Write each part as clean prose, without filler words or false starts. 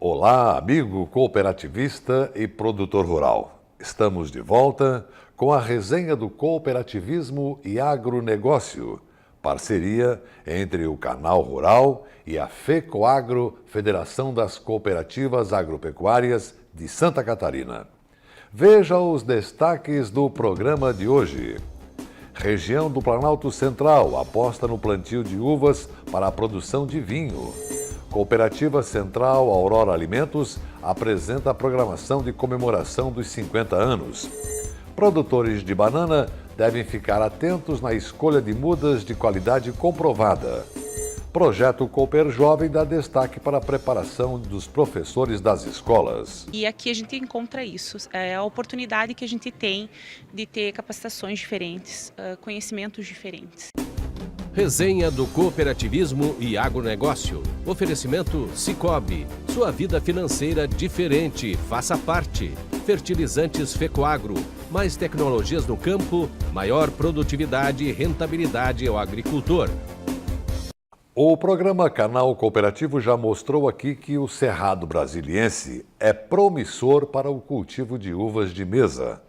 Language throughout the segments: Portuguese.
Olá, amigo cooperativista e produtor rural. Estamos de volta com a resenha do cooperativismo e agronegócio, parceria entre o Canal Rural e a FECOAGRO, Federação das Cooperativas Agropecuárias de Santa Catarina. Veja os destaques do programa de hoje. Região do Planalto Central aposta no plantio de uvas para a produção de vinho. Cooperativa Central Aurora Alimentos apresenta a programação de comemoração dos 50 anos. Produtores de banana devem ficar atentos na escolha de mudas de qualidade comprovada. Projeto Cooper Jovem dá destaque para a preparação dos professores das escolas. E aqui a gente encontra isso, é a oportunidade que a gente tem de ter capacitações diferentes, conhecimentos diferentes. Resenha do cooperativismo e agronegócio. Oferecimento Sicoob. Sua vida financeira diferente. Faça parte. Fertilizantes Fecoagro. Mais tecnologias no campo, maior produtividade e rentabilidade ao agricultor. O programa Canal Cooperativo já mostrou aqui que o Cerrado Brasiliense é promissor para o cultivo de uvas de mesa.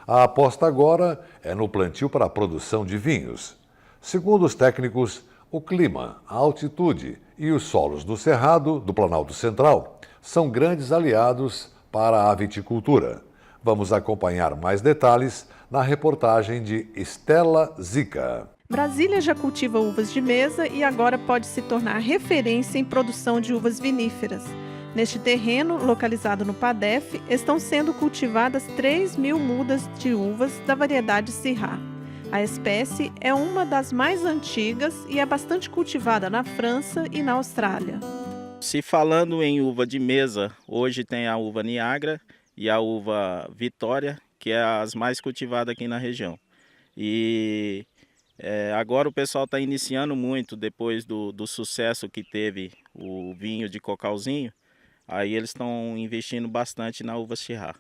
A aposta agora é no plantio para a produção de vinhos. Segundo os técnicos, o clima, a altitude e os solos do Cerrado, do Planalto Central, são grandes aliados para a viticultura. Vamos acompanhar mais detalhes na reportagem de Estela Zica. Brasília já cultiva uvas de mesa e agora pode se tornar referência em produção de uvas viníferas. Neste terreno, localizado no PADEF, estão sendo cultivadas 3.000 mudas de uvas da variedade Syrah. A espécie é uma das mais antigas e é bastante cultivada na França e na Austrália. Se falando em uva de mesa, hoje tem a uva Niagara e a uva Vitória, que é as mais cultivadas aqui na região. E agora o pessoal está iniciando muito, depois do sucesso que teve o vinho de Cocalzinho, aí eles estão investindo bastante na uva Syrah.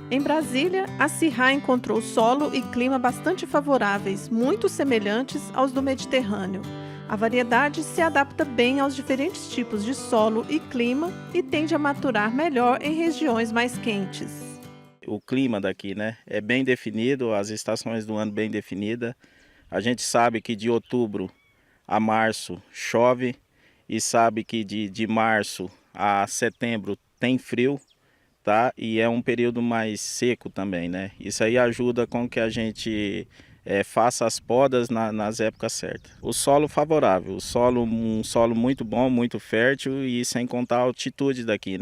Em Brasília, a Syrah encontrou solo e clima bastante favoráveis, muito semelhantes aos do Mediterrâneo. A variedade se adapta bem aos diferentes tipos de solo e clima e tende a maturar melhor em regiões mais quentes. O clima daqui, é bem definido, as estações do ano bem definidas. A gente sabe que de outubro a março chove e sabe que de março a setembro tem frio. Tá? E é um período mais seco também, Isso aí ajuda com que a gente faça as podas nas épocas certas. O solo favorável, um solo muito bom, muito fértil e sem contar a altitude daqui,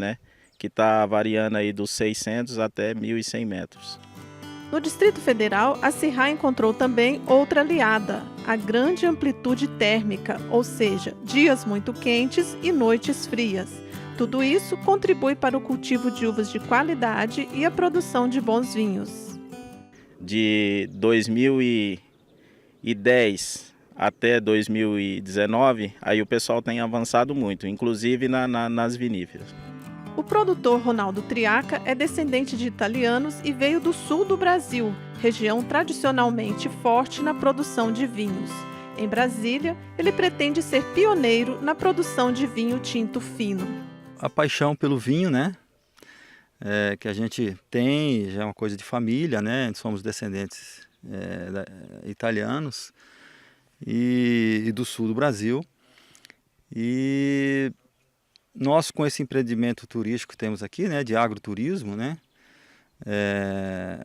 Que está variando aí dos 600 até 1.100 metros. No Distrito Federal, a Syrah encontrou também outra aliada, a grande amplitude térmica, ou seja, dias muito quentes e noites frias. Tudo isso contribui para o cultivo de uvas de qualidade e a produção de bons vinhos. De 2010 até 2019, aí o pessoal tem avançado muito, inclusive nas viníferas. O produtor Ronaldo Triaca é descendente de italianos e veio do sul do Brasil, região tradicionalmente forte na produção de vinhos. Em Brasília, ele pretende ser pioneiro na produção de vinho tinto fino. A paixão pelo vinho, que a gente tem, já é uma coisa de família, somos descendentes italianos e do sul do Brasil. E nós, com esse empreendimento turístico que temos aqui, de agroturismo,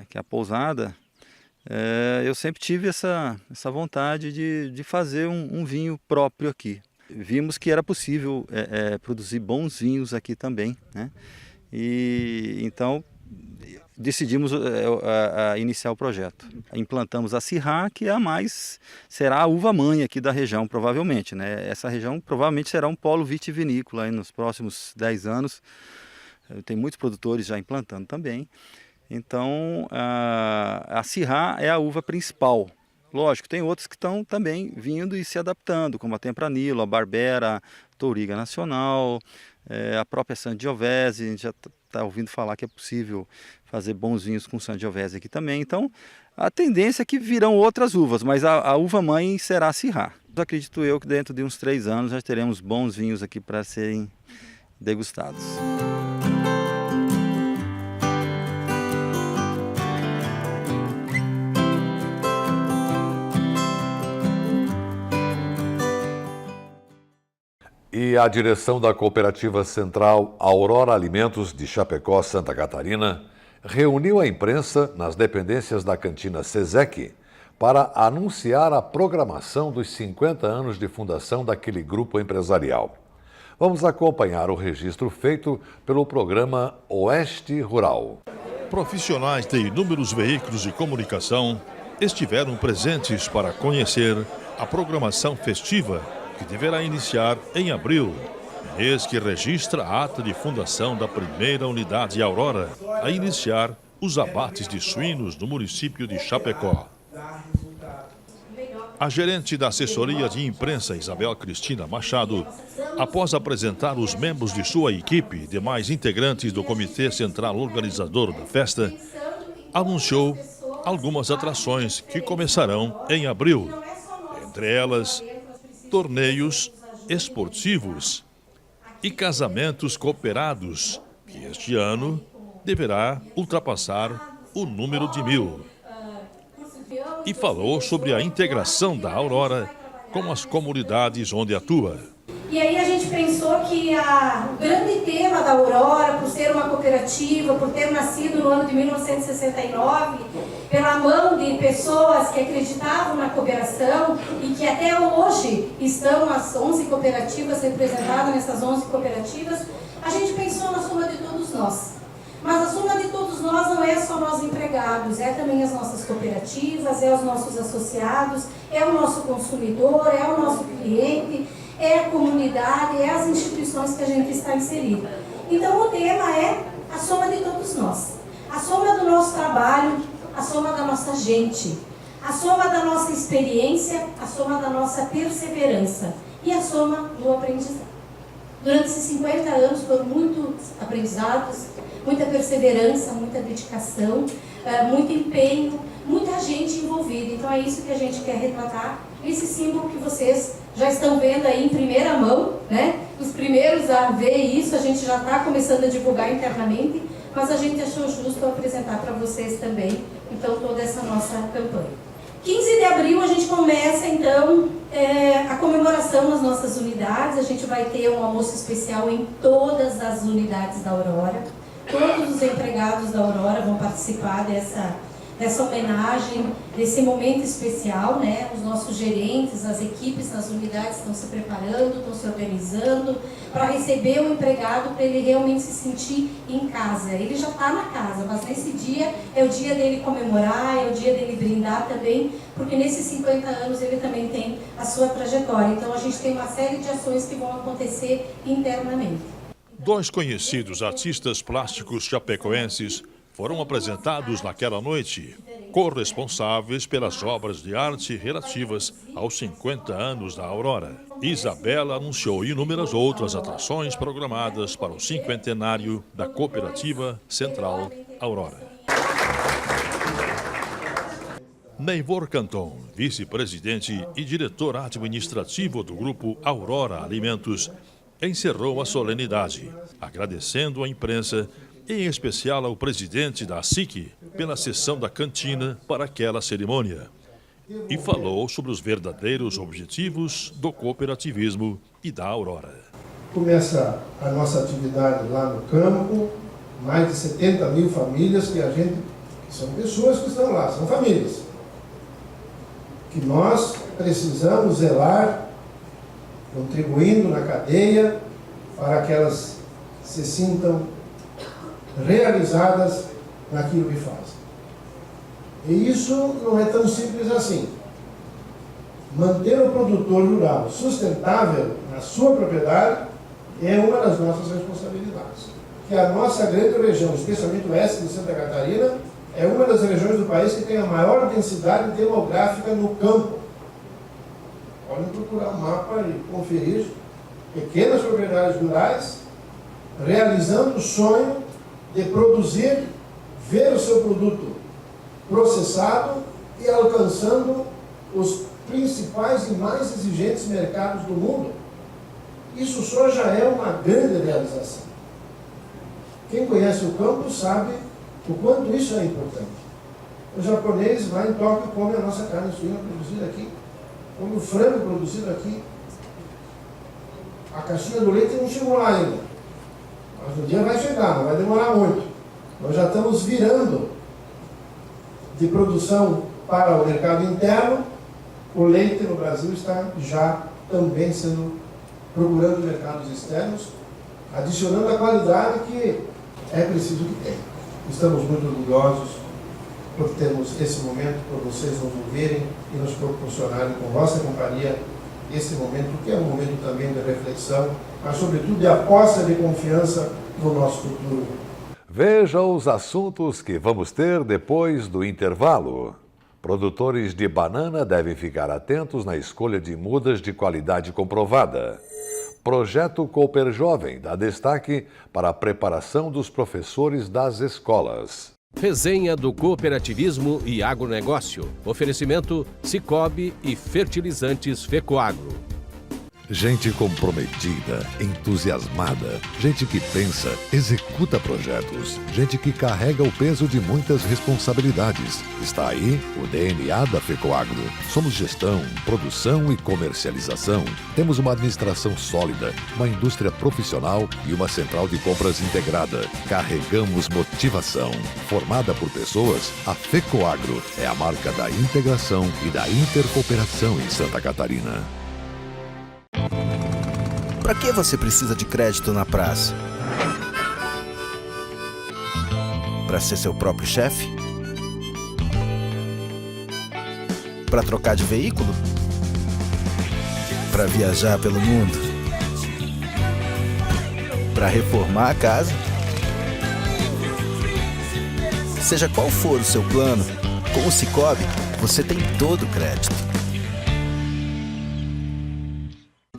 que é a pousada, eu sempre tive essa vontade de fazer um vinho próprio aqui. Vimos que era possível produzir bons vinhos aqui também, E então decidimos iniciar o projeto. Implantamos a Syrah, que será a uva mãe aqui da região, provavelmente, Essa região provavelmente será um polo vitivinícola aí nos próximos 10 anos. Tem muitos produtores já implantando também. Então a Syrah é a uva principal. Lógico, tem outros que estão também vindo e se adaptando, como a Tempranillo, a Barbera, a Touriga Nacional, a própria Sangiovese. A gente já está ouvindo falar que é possível fazer bons vinhos com Sangiovese aqui também. Então, a tendência é que virão outras uvas, mas a uva mãe será a Syrah. Acredito eu que dentro de uns 3 anos já teremos bons vinhos aqui para serem degustados. E a direção da Cooperativa Central Aurora Alimentos de Chapecó, Santa Catarina, reuniu a imprensa nas dependências da cantina SESEC para anunciar a programação dos 50 anos de fundação daquele grupo empresarial. Vamos acompanhar o registro feito pelo programa Oeste Rural. Profissionais de inúmeros veículos de comunicação estiveram presentes para conhecer a programação festiva que deverá iniciar em abril, mês que registra a ata de fundação da primeira unidade Aurora, a iniciar os abates de suínos no município de Chapecó. A gerente da assessoria de imprensa, Isabel Cristina Machado, após apresentar os membros de sua equipe e demais integrantes do Comitê Central Organizador da festa, anunciou algumas atrações que começarão em abril, entre elas torneios esportivos e casamentos cooperados, que este ano deverá ultrapassar o número de 1000. E falou sobre a integração da Aurora com as comunidades onde atua. E aí a gente pensou que o grande tema da Aurora, por ser uma cooperativa, por ter nascido no ano de 1969, pela mão de pessoas que acreditavam na cooperação e que até hoje estão as 11 cooperativas representadas nessas 11 cooperativas, a gente pensou na soma de todos nós. Mas a soma de todos nós não é só nós empregados, é também as nossas cooperativas, é os nossos associados, é o nosso consumidor, é o nosso cliente, é a comunidade, é as instituições que a gente está inserido. Então o tema é a soma de todos nós. A soma do nosso trabalho, a soma da nossa gente, a soma da nossa experiência, a soma da nossa perseverança e a soma do aprendizado. Durante esses 50 anos foram muitos aprendizados, muita perseverança, muita dedicação, muito empenho, muita gente envolvida. Então é isso que a gente quer retratar, esse símbolo que vocês já estão vendo aí em primeira mão, né? Os primeiros a ver isso, a gente já está começando a divulgar internamente, mas a gente achou justo apresentar para vocês também, então, toda essa nossa campanha. 15 de abril a gente começa, então, a comemoração nas nossas unidades. A gente vai ter um almoço especial em todas as unidades da Aurora. Todos os empregados da Aurora vão participar dessa homenagem, desse momento especial, né? Os nossos gerentes, as equipes nas unidades estão se preparando, estão se organizando para receber o empregado, para ele realmente se sentir em casa. Ele já está na casa, mas nesse dia é o dia dele comemorar, é o dia dele brindar também, porque nesses 50 anos ele também tem a sua trajetória. Então a gente tem uma série de ações que vão acontecer internamente. 2 conhecidos artistas plásticos chapecoenses foram apresentados naquela noite, corresponsáveis pelas obras de arte relativas aos 50 anos da Aurora. Isabela anunciou inúmeras outras atrações programadas para o 50º da Cooperativa Central Aurora. Neivor Canton, vice-presidente e diretor administrativo do Grupo Aurora Alimentos, encerrou a solenidade, agradecendo à imprensa, em especial ao presidente da SIC, pela cessão da cantina para aquela cerimônia, e falou sobre os verdadeiros objetivos do cooperativismo e da Aurora. Começa a nossa atividade lá no campo, mais de 70 mil famílias que são pessoas que estão lá, são famílias, que nós precisamos zelar, contribuindo na cadeia para que elas se sintam realizadas naquilo que fazem. E isso não é tão simples assim. Manter o produtor rural sustentável na sua propriedade é uma das nossas responsabilidades. Que a nossa grande região, especialmente o oeste de Santa Catarina, é uma das regiões do país que tem a maior densidade demográfica no campo. Podem procurar um mapa e conferir pequenas propriedades rurais realizando o sonho de produzir, ver o seu produto processado e alcançando os principais e mais exigentes mercados do mundo. Isso só já é uma grande realização. Quem conhece o campo sabe o quanto isso é importante. O japonês lá em Tóquio come a nossa carne suína produzida aqui, come o frango produzido aqui. A caixinha do leite não chegou lá ainda, mas o dia vai chegar, não vai demorar muito. Nós já estamos virando de produção para o mercado interno. O leite no Brasil está já também procurando mercados externos, adicionando a qualidade que é preciso que tenha. Estamos muito orgulhosos por termos esse momento, por vocês nos ouvirem e nos proporcionarem com vossa companhia esse momento, que é um momento também de reflexão, mas sobretudo de aposta de confiança no nosso futuro. Veja os assuntos que vamos ter depois do intervalo. Produtores de banana devem ficar atentos na escolha de mudas de qualidade comprovada. Projeto Cooper Jovem dá destaque para a preparação dos professores das escolas. Resenha do cooperativismo e agronegócio. Oferecimento Sicoob e fertilizantes Fecoagro. Gente comprometida, entusiasmada, gente que pensa, executa projetos, gente que carrega o peso de muitas responsabilidades. Está aí o DNA da Fecoagro. Somos gestão, produção e comercialização. Temos uma administração sólida, uma indústria profissional e uma central de compras integrada. Carregamos motivação. Formada por pessoas, a Fecoagro é a marca da integração e da intercooperação em Santa Catarina. Para que você precisa de crédito na praça? Para ser seu próprio chefe? Para trocar de veículo? Para viajar pelo mundo? Para reformar a casa? Seja qual for o seu plano, com o Sicoob você tem todo o crédito.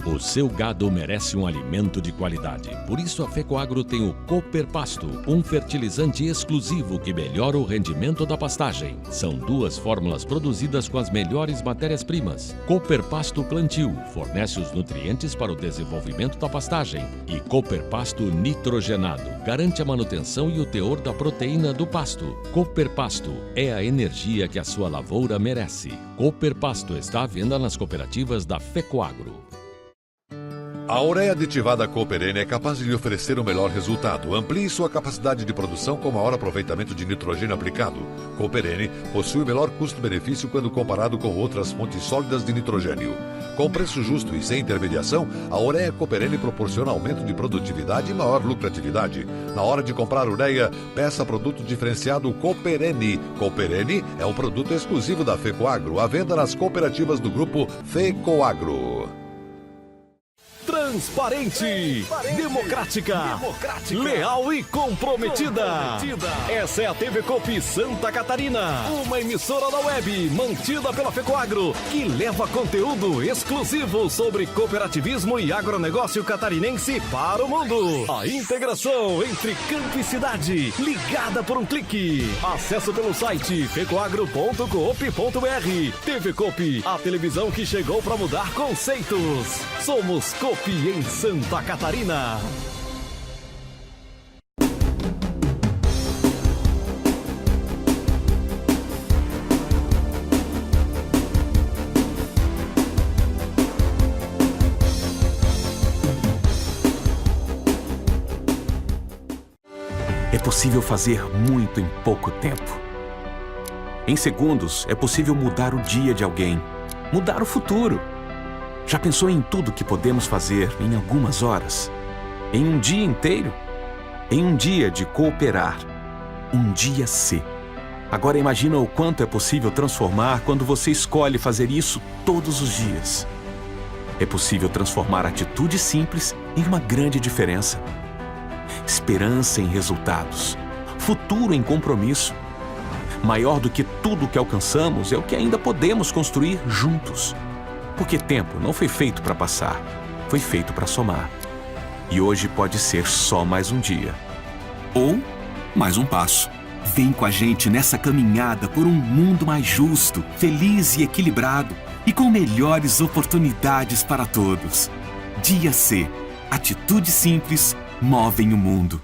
O seu gado merece um alimento de qualidade. Por isso a Fecoagro tem o Cooper Pasto, um fertilizante exclusivo que melhora o rendimento da pastagem. São 2 fórmulas produzidas com as melhores matérias-primas. Cooper Pasto Plantio fornece os nutrientes para o desenvolvimento da pastagem. E Cooper Pasto Nitrogenado garante a manutenção e o teor da proteína do pasto. Cooper Pasto é a energia que a sua lavoura merece. Cooper Pasto está à venda nas cooperativas da Fecoagro. A ureia aditivada Cooper N é capaz de lhe oferecer o melhor resultado. Amplie sua capacidade de produção com maior aproveitamento de nitrogênio aplicado. Cooper N possui o melhor custo-benefício quando comparado com outras fontes sólidas de nitrogênio. Com preço justo e sem intermediação, a ureia Cooper N proporciona aumento de produtividade e maior lucratividade. Na hora de comprar ureia, peça produto diferenciado Cooper N. Cooper N é um produto exclusivo da Fecoagro, à venda nas cooperativas do grupo Fecoagro. Transparente, democrática, leal e comprometida. Essa é a TV Coop Santa Catarina, uma emissora da web mantida pela Fecoagro, que leva conteúdo exclusivo sobre cooperativismo e agronegócio catarinense para o mundo. A integração entre campo e cidade, ligada por um clique. Acesso pelo site fecoagro.coop.br. TV Coop, a televisão que chegou para mudar conceitos. Somos Coop em Santa Catarina. É possível fazer muito em pouco tempo. Em segundos, é possível mudar o dia de alguém, mudar o futuro. Já pensou em tudo que podemos fazer em algumas horas? Em um dia inteiro? Em um dia de cooperar. Um dia C. Agora imagina o quanto é possível transformar quando você escolhe fazer isso todos os dias. É possível transformar atitudes simples em uma grande diferença. Esperança em resultados. Futuro em compromisso. Maior do que tudo que alcançamos é o que ainda podemos construir juntos. Porque tempo não foi feito para passar, foi feito para somar. E hoje pode ser só mais um dia. Ou mais um passo. Vem com a gente nessa caminhada por um mundo mais justo, feliz e equilibrado e com melhores oportunidades para todos. Dia C. Atitudes simples movem o mundo.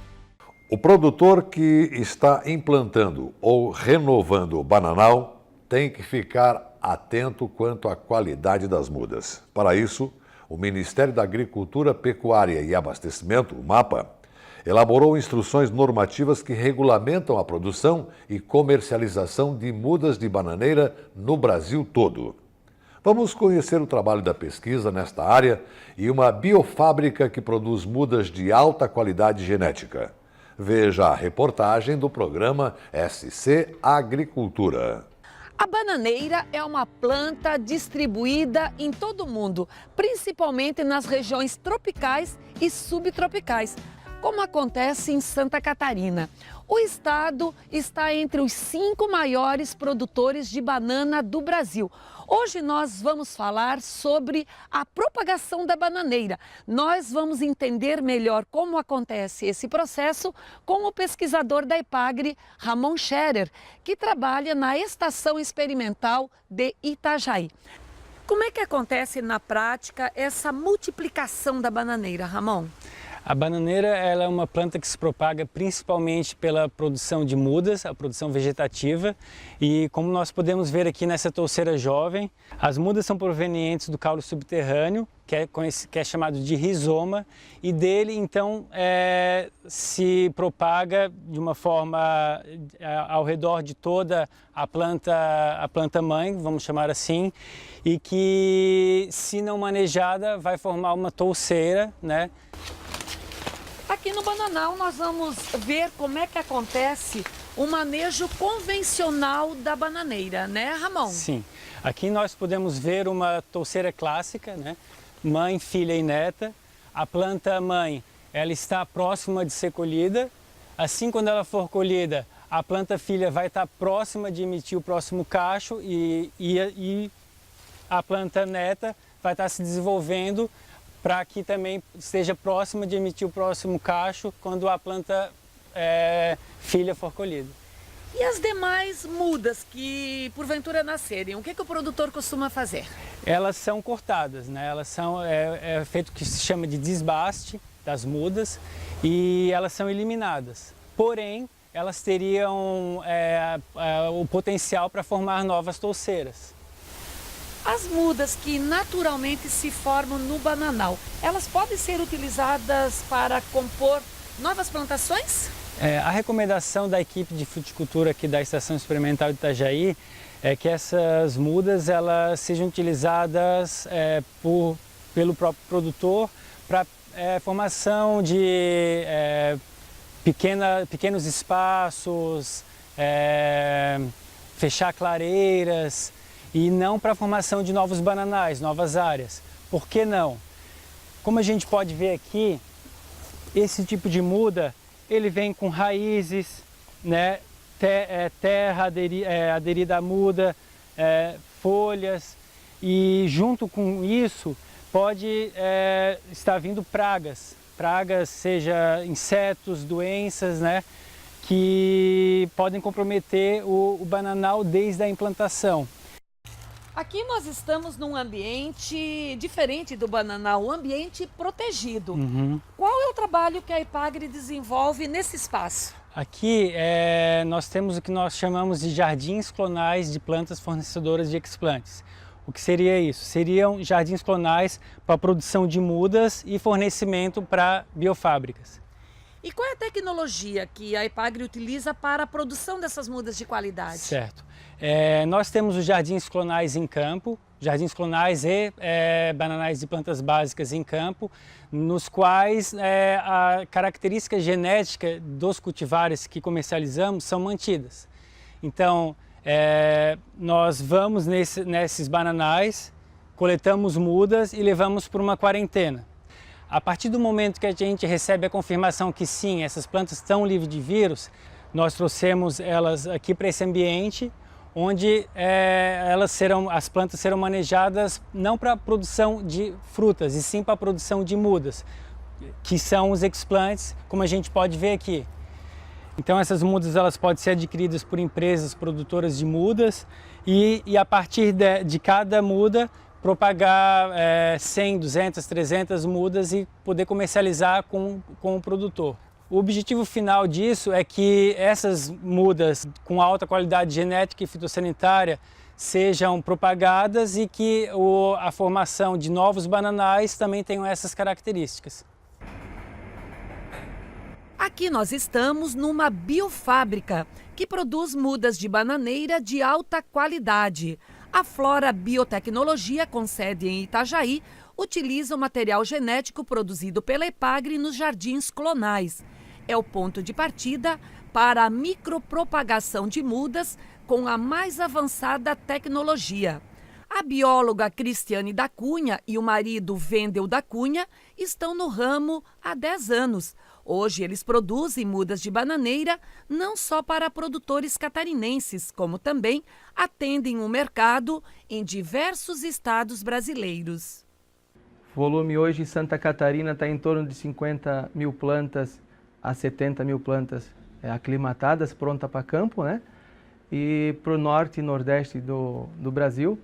O produtor que está implantando ou renovando o bananal tem que ficar atento quanto à qualidade das mudas. Para isso, o Ministério da Agricultura, Pecuária e Abastecimento, o MAPA, elaborou instruções normativas que regulamentam a produção e comercialização de mudas de bananeira no Brasil todo. Vamos conhecer o trabalho da pesquisa nesta área e uma biofábrica que produz mudas de alta qualidade genética. Veja a reportagem do programa SC Agricultura. A bananeira é uma planta distribuída em todo o mundo, principalmente nas regiões tropicais e subtropicais, como acontece em Santa Catarina. O estado está entre os 5 maiores produtores de banana do Brasil. Hoje nós vamos falar sobre a propagação da bananeira. Nós vamos entender melhor como acontece esse processo com o pesquisador da Epagre, Ramon Scherer, que trabalha na Estação Experimental de Itajaí. Como é que acontece na prática essa multiplicação da bananeira, Ramon? A bananeira ela é uma planta que se propaga principalmente pela produção de mudas, a produção vegetativa, e como nós podemos ver aqui nessa touceira jovem, as mudas são provenientes do caule subterrâneo, que é chamado de rizoma, e dele então se propaga de uma forma ao redor de toda a planta mãe, vamos chamar assim, e que, se não manejada, vai formar uma touceira, né? Aqui no bananal nós vamos ver como é que acontece o manejo convencional da bananeira, né, Ramon? Sim, aqui nós podemos ver uma touceira clássica, né? Mãe, filha e neta. A planta mãe, ela está próxima de ser colhida. Assim, quando ela for colhida, a planta filha vai estar próxima de emitir o próximo cacho e a planta neta vai estar se desenvolvendo para que também esteja próxima de emitir o próximo cacho quando a planta filha for colhida. E as demais mudas que porventura nascerem, o que o produtor costuma fazer? Elas são cortadas, né? Elas são feito o que se chama de desbaste das mudas e elas são eliminadas. Porém, elas teriam o potencial para formar novas touceiras. As mudas que naturalmente se formam no bananal, elas podem ser utilizadas para compor novas plantações? A recomendação da equipe de fruticultura aqui da Estação Experimental de Itajaí é que essas mudas elas sejam utilizadas pelo próprio produtor para formação de pequenos espaços, fechar clareiras, e não para a formação de novos bananais, novas áreas. Por que não? Como a gente pode ver aqui, esse tipo de muda, ele vem com raízes, né? Terra aderida à muda, folhas, e junto com isso pode estar vindo pragas, seja insetos, doenças, né? Que podem comprometer o bananal desde a implantação. Aqui nós estamos num ambiente diferente do bananal, um ambiente protegido. Uhum. Qual é o trabalho que a Epagre desenvolve nesse espaço? Aqui nós temos o que nós chamamos de jardins clonais de plantas fornecedoras de explantes. O que seria isso? Seriam jardins clonais para a produção de mudas e fornecimento para biofábricas. E qual é a tecnologia que a Epagre utiliza para a produção dessas mudas de qualidade? Certo. Nós temos os jardins clonais em campo, jardins clonais e bananais de plantas básicas em campo, nos quais a característica genética dos cultivares que comercializamos são mantidas. Então, nós vamos nesses bananais, coletamos mudas e levamos para uma quarentena. A partir do momento que a gente recebe a confirmação que sim, essas plantas estão livres de vírus, nós trouxemos elas aqui para esse ambiente, onde as plantas serão manejadas não para a produção de frutas, e sim para a produção de mudas, que são os explantes, como a gente pode ver aqui. Então essas mudas elas podem ser adquiridas por empresas produtoras de mudas e a partir de cada muda propagar 100, 200, 300 mudas e poder comercializar com o produtor. O objetivo final disso é que essas mudas com alta qualidade genética e fitossanitária sejam propagadas e que a formação de novos bananais também tenham essas características. Aqui nós estamos numa biofábrica que produz mudas de bananeira de alta qualidade. A Flora Biotecnologia, com sede em Itajaí, utiliza o material genético produzido pela Epagre nos jardins clonais. É o ponto de partida para a micropropagação de mudas com a mais avançada tecnologia. A bióloga Cristiane da Cunha e o marido Wendel da Cunha estão no ramo há 10 anos. Hoje eles produzem mudas de bananeira não só para produtores catarinenses, como também atendem o mercado em diversos estados brasileiros. O volume hoje em Santa Catarina está em torno de 50 mil plantas a 70 mil plantas aclimatadas, prontas para campo, né? E para o norte e nordeste do Brasil,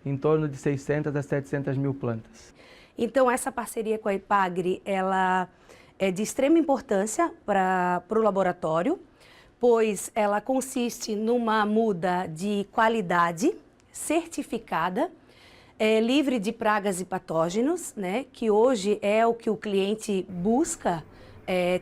em torno de 600 a 700 mil plantas. Então, essa parceria com a Epagre, ela é de extrema importância para o laboratório, pois ela consiste numa muda de qualidade, certificada, livre de pragas e patógenos, né, que hoje é o que o cliente busca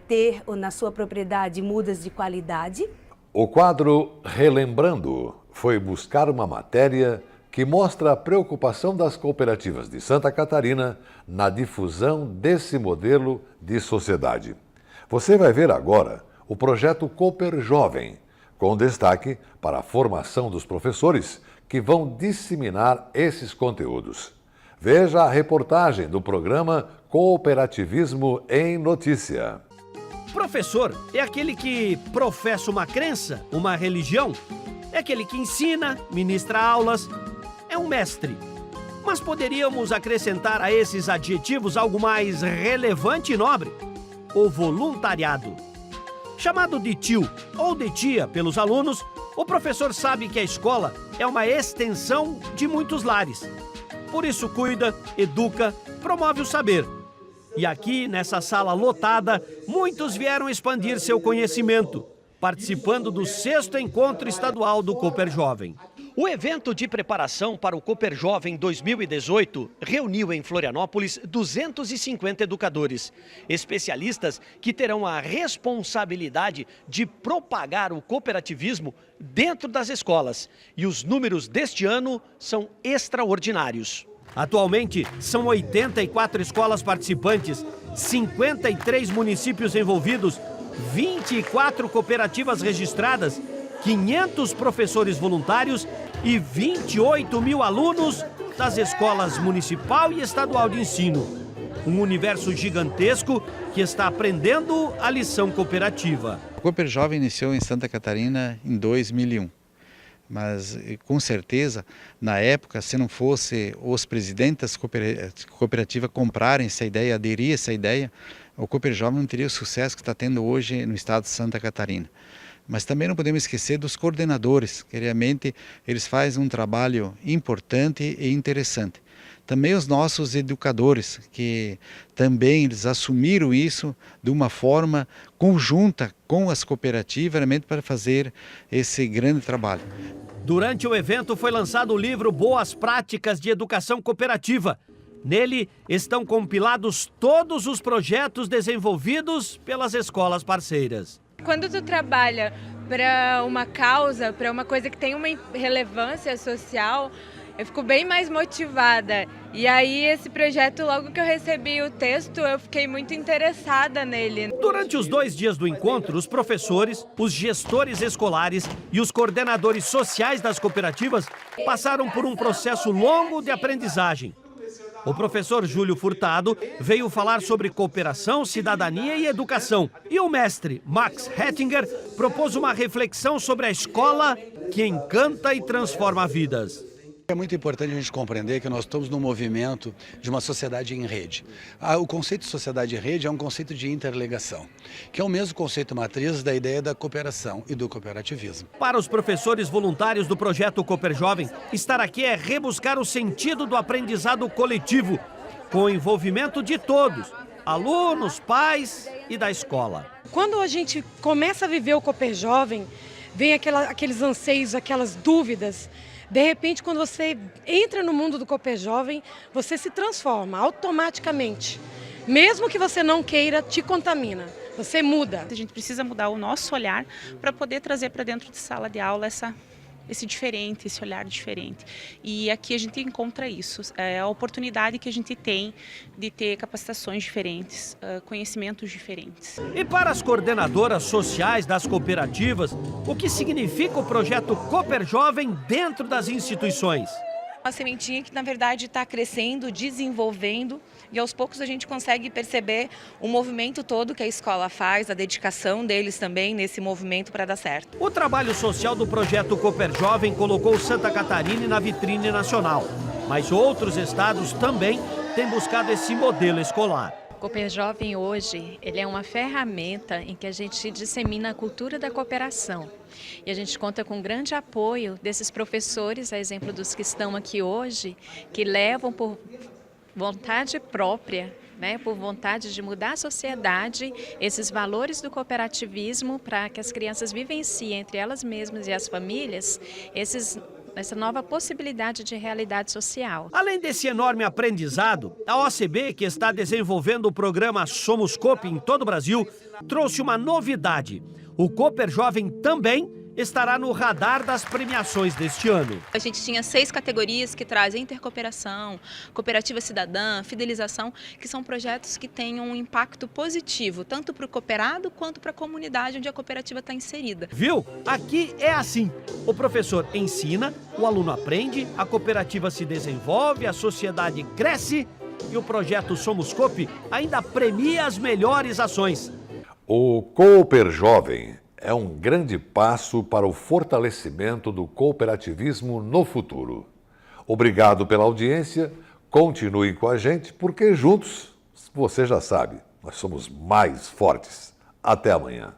ter na sua propriedade mudas de qualidade. O quadro Relembrando foi buscar uma matéria que mostra a preocupação das cooperativas de Santa Catarina na difusão desse modelo de sociedade. Você vai ver agora o projeto Cooper Jovem, com destaque para a formação dos professores que vão disseminar esses conteúdos. Veja a reportagem do programa Cooperativismo em Notícia. Professor é aquele que professa uma crença, uma religião. É aquele que ensina, ministra aulas. É um mestre. Mas poderíamos acrescentar a esses adjetivos algo mais relevante e nobre: o voluntariado. Chamado de tio ou de tia pelos alunos, o professor sabe que a escola é uma extensão de muitos lares. Por isso cuida, educa, promove o saber. E aqui, nessa sala lotada, muitos vieram expandir seu conhecimento, participando do 6º Encontro Estadual do Cooper Jovem. O evento de preparação para o Cooper Jovem 2018 reuniu em Florianópolis 250 educadores, especialistas que terão a responsabilidade de propagar o cooperativismo dentro das escolas. E os números deste ano são extraordinários. Atualmente, são 84 escolas participantes, 53 municípios envolvidos, 24 cooperativas registradas, 500 professores voluntários e 28 mil alunos das escolas municipal e estadual de ensino. Um universo gigantesco que está aprendendo a lição cooperativa. O Cooper Jovem iniciou em Santa Catarina em 2001. Mas, com certeza, na época, se não fosse os presidentes da cooperativa comprarem essa ideia, aderir a essa ideia, o Cooper Jovem não teria o sucesso que está tendo hoje no estado de Santa Catarina. Mas também não podemos esquecer dos coordenadores, que realmente eles fazem um trabalho importante e interessante. Também os nossos educadores, que também eles assumiram isso de uma forma conjunta com as cooperativas, realmente para fazer esse grande trabalho. Durante o evento foi lançado o livro Boas Práticas de Educação Cooperativa. Nele estão compilados todos os projetos desenvolvidos pelas escolas parceiras. Quando tu trabalha para uma causa, para uma coisa que tem uma relevância social, eu fico bem mais motivada. E aí esse projeto, logo que eu recebi o texto, eu fiquei muito interessada nele. Durante os 2 dias do encontro, os professores, os gestores escolares e os coordenadores sociais das cooperativas passaram por um processo longo de aprendizagem. O professor Júlio Furtado veio falar sobre cooperação, cidadania e educação. E o mestre Max Hettinger propôs uma reflexão sobre a escola que encanta e transforma vidas. É muito importante a gente compreender que nós estamos num movimento de uma sociedade em rede. O conceito de sociedade em rede é um conceito de interligação, que é o mesmo conceito matriz da ideia da cooperação e do cooperativismo. Para os professores voluntários do projeto Cooper Jovem, estar aqui é rebuscar o sentido do aprendizado coletivo, com o envolvimento de todos, alunos, pais e da escola. Quando a gente começa a viver o Cooper Jovem, vem aqueles anseios, aquelas dúvidas. De repente, quando você entra no mundo do Cooper Jovem, você se transforma automaticamente. Mesmo que você não queira, te contamina. Você muda. A gente precisa mudar o nosso olhar para poder trazer para dentro de sala de aula esse diferente, esse olhar diferente. E aqui a gente encontra isso, a oportunidade que a gente tem de ter capacitações diferentes, conhecimentos diferentes. E para as coordenadoras sociais das cooperativas, o que significa o projeto Cooper Jovem dentro das instituições? Uma sementinha que, na verdade, está crescendo, desenvolvendo, e aos poucos a gente consegue perceber o movimento todo que a escola faz, a dedicação deles também nesse movimento para dar certo. O trabalho social do projeto Cooper Jovem colocou Santa Catarina na vitrine nacional, mas outros estados também têm buscado esse modelo escolar. O Cooper Jovem hoje, ele é uma ferramenta em que a gente dissemina a cultura da cooperação. E a gente conta com grande apoio desses professores, a exemplo dos que estão aqui hoje, que levam por vontade própria, por vontade de mudar a sociedade, esses valores do cooperativismo para que as crianças vivenciem entre elas mesmas e as famílias essa nova possibilidade de realidade social. Além desse enorme aprendizado, a OCB, que está desenvolvendo o programa Somos Coop em todo o Brasil, trouxe uma novidade. O Cooper Jovem também estará no radar das premiações deste ano. A gente tinha 6 categorias que trazem intercooperação, cooperativa cidadã, fidelização, que são projetos que têm um impacto positivo, tanto para o cooperado quanto para a comunidade onde a cooperativa está inserida. Viu? Aqui é assim. O professor ensina, o aluno aprende, a cooperativa se desenvolve, a sociedade cresce e o projeto Somos Coop ainda premia as melhores ações. O Cooper Jovem é um grande passo para o fortalecimento do cooperativismo no futuro. Obrigado pela audiência, continue com a gente, porque juntos, você já sabe, nós somos mais fortes. Até amanhã.